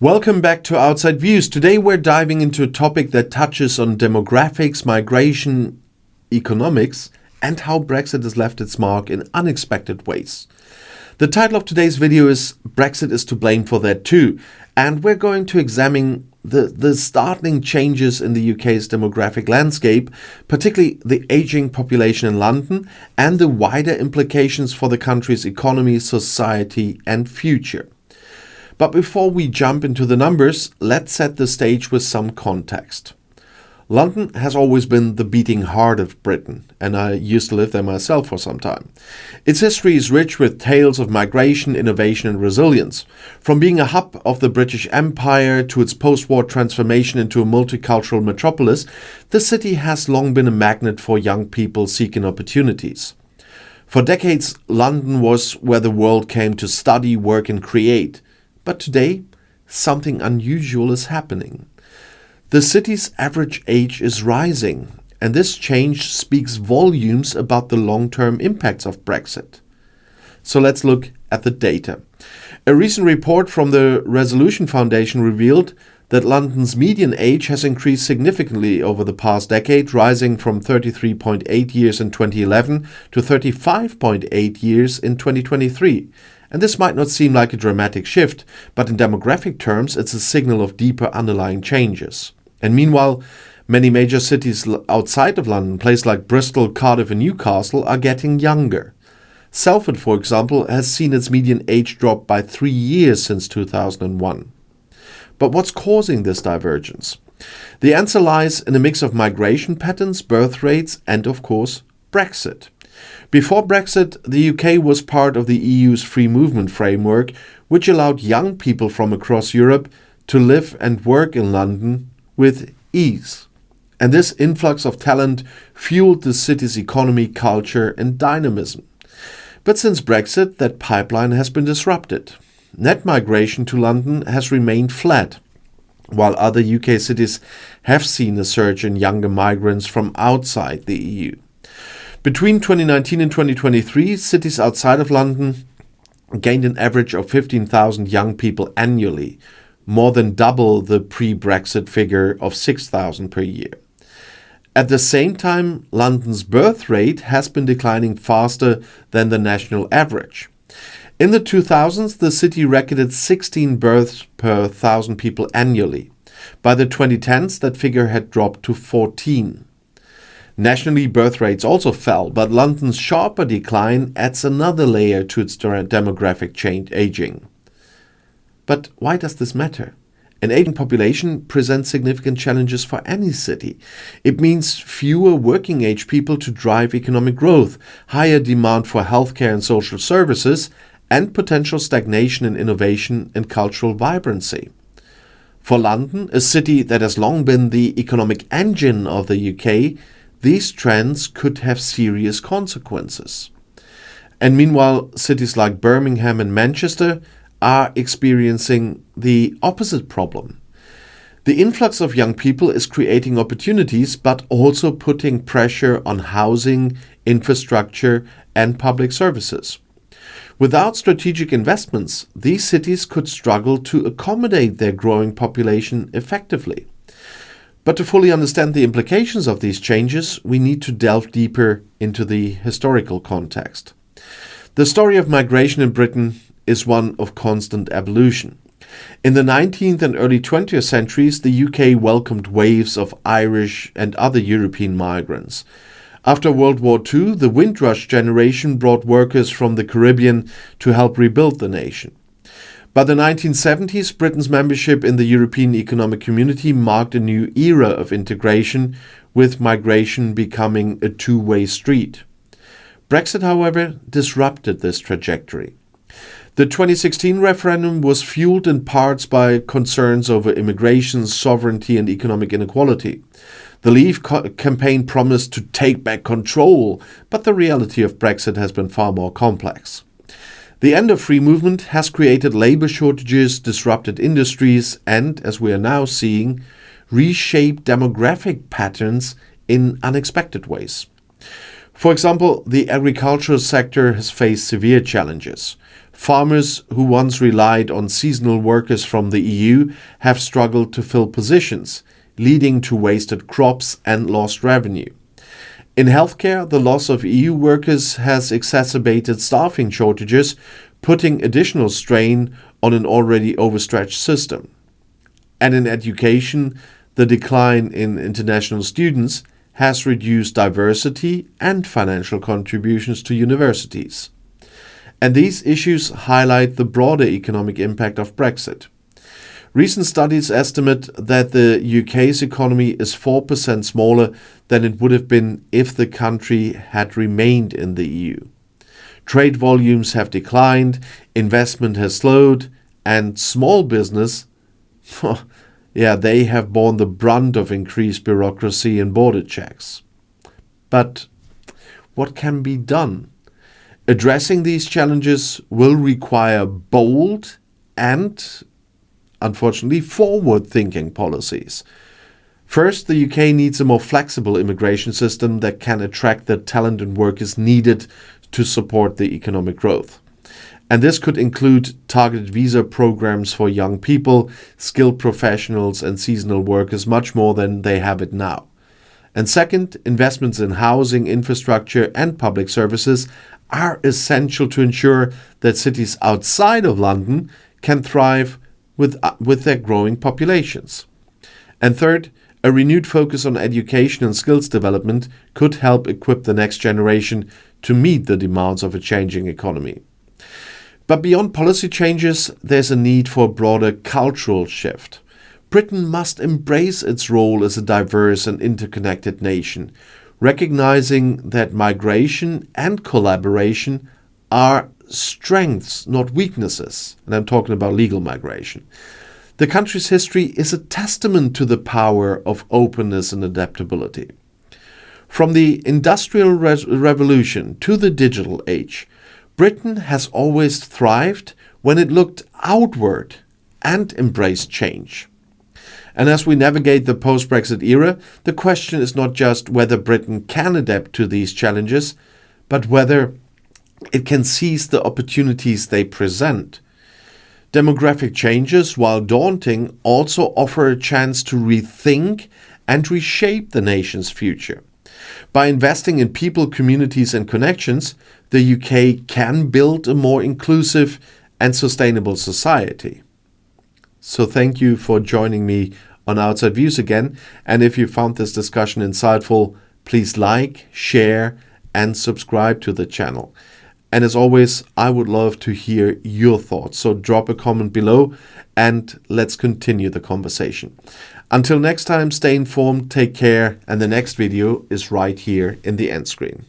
Welcome back to Outside Views. Today we're diving into a topic that touches on demographics, migration, economics, and how Brexit has left its mark in unexpected ways. The title of today's video is Brexit is to blame for that too, and we're going to examine the startling changes in the UK's demographic landscape, particularly the aging population in London and the wider implications for the country's economy, society and future. But before we jump into the numbers, let's set the stage with some context. London has always been the beating heart of Britain, and I used to live there myself for some time. Its history is rich with tales of migration, innovation and resilience. From being a hub of the British Empire to its post-war transformation into a multicultural metropolis, the city has long been a magnet for young people seeking opportunities. For decades, London was where the world came to study, work and create. But today, something unusual is happening. The city's average age is rising, and this change speaks volumes about the long-term impacts of Brexit. So let's look at the data. A recent report from the Resolution Foundation revealed that London's median age has increased significantly over the past decade, rising from 33.8 years in 2011 to 35.8 years in 2023. And this might not seem like a dramatic shift, but in demographic terms, it's a signal of deeper underlying changes. And meanwhile, many major cities outside of London, places like Bristol, Cardiff and Newcastle, are getting younger. Salford, for example, has seen its median age drop by 3 years since 2001. But what's causing this divergence? The answer lies in a mix of migration patterns, birth rates and, of course, Brexit. Before Brexit, the UK was part of the EU's free movement framework, which allowed young people from across Europe to live and work in London with ease. And this influx of talent fueled the city's economy, culture and dynamism. But since Brexit, that pipeline has been disrupted. Net migration to London has remained flat, while other UK cities have seen a surge in younger migrants from outside the EU. Between 2019 and 2023, cities outside of London gained an average of 15,000 young people annually, more than double the pre-Brexit figure of 6,000 per year. At the same time, London's birth rate has been declining faster than the national average. In the 2000s, the city recorded 16 births per 1,000 people annually. By the 2010s, that figure had dropped to 14. Nationally, birth rates also fell, but London's sharper decline adds another layer to its demographic aging. But why does this matter? An aging population presents significant challenges for any city. It means fewer working-age people to drive economic growth, higher demand for healthcare and social services, and potential stagnation in innovation and cultural vibrancy. For London, a city that has long been the economic engine of the UK, these trends could have serious consequences. And meanwhile, cities like Birmingham and Manchester are experiencing the opposite problem. The influx of young people is creating opportunities, but also putting pressure on housing, infrastructure, and public services. Without strategic investments, these cities could struggle to accommodate their growing population effectively. But to fully understand the implications of these changes, we need to delve deeper into the historical context. The story of migration in Britain is one of constant evolution. In the 19th and early 20th centuries, the UK welcomed waves of Irish and other European migrants. After World War II, the Windrush generation brought workers from the Caribbean to help rebuild the nation. By the 1970s, Britain's membership in the European Economic Community marked a new era of integration, with migration becoming a two-way street. Brexit, however, disrupted this trajectory. The 2016 referendum was fueled in parts by concerns over immigration, sovereignty and economic inequality. The Leave campaign promised to take back control, but the reality of Brexit has been far more complex. The end of free movement has created labor shortages, disrupted industries, and, as we are now seeing, reshaped demographic patterns in unexpected ways. For example, the agricultural sector has faced severe challenges. Farmers who once relied on seasonal workers from the EU have struggled to fill positions, leading to wasted crops and lost revenue. In healthcare, the loss of EU workers has exacerbated staffing shortages, putting additional strain on an already overstretched system. And in education, the decline in international students has reduced diversity and financial contributions to universities. And these issues highlight the broader economic impact of Brexit. Recent studies estimate that the UK's economy is 4% smaller than it would have been if the country had remained in the EU. Trade volumes have declined, investment has slowed, and small business, they have borne the brunt of increased bureaucracy and border checks. But what can be done? Addressing these challenges will require bold and, unfortunately, forward-thinking policies. First, the UK needs a more flexible immigration system that can attract the talent and workers needed to support the economic growth. And this could include targeted visa programs for young people, skilled professionals and seasonal workers much more than they have it now. And second, investments in housing, infrastructure and public services are essential to ensure that cities outside of London can thrive with their growing populations. And third, a renewed focus on education and skills development could help equip the next generation to meet the demands of a changing economy. But beyond policy changes, there's a need for a broader cultural shift. Britain must embrace its role as a diverse and interconnected nation, recognizing that migration and collaboration are strengths, not weaknesses. And I'm talking about legal migration. The country's history is a testament to the power of openness and adaptability. From the Industrial Revolution to the digital age, Britain has always thrived when it looked outward and embraced change. And as we navigate the post-Brexit era, the question is not just whether Britain can adapt to these challenges, but whether it can seize the opportunities they present. Demographic changes, while daunting, also offer a chance to rethink and reshape the nation's future. By investing in people, communities and connections, the UK can build a more inclusive and sustainable society. So thank you for joining me on Outside Views again. And if you found this discussion insightful, please like, share and subscribe to the channel. And as always, I would love to hear your thoughts. So drop a comment below and let's continue the conversation. Until next time, stay informed, take care, and the next video is right here in the end screen.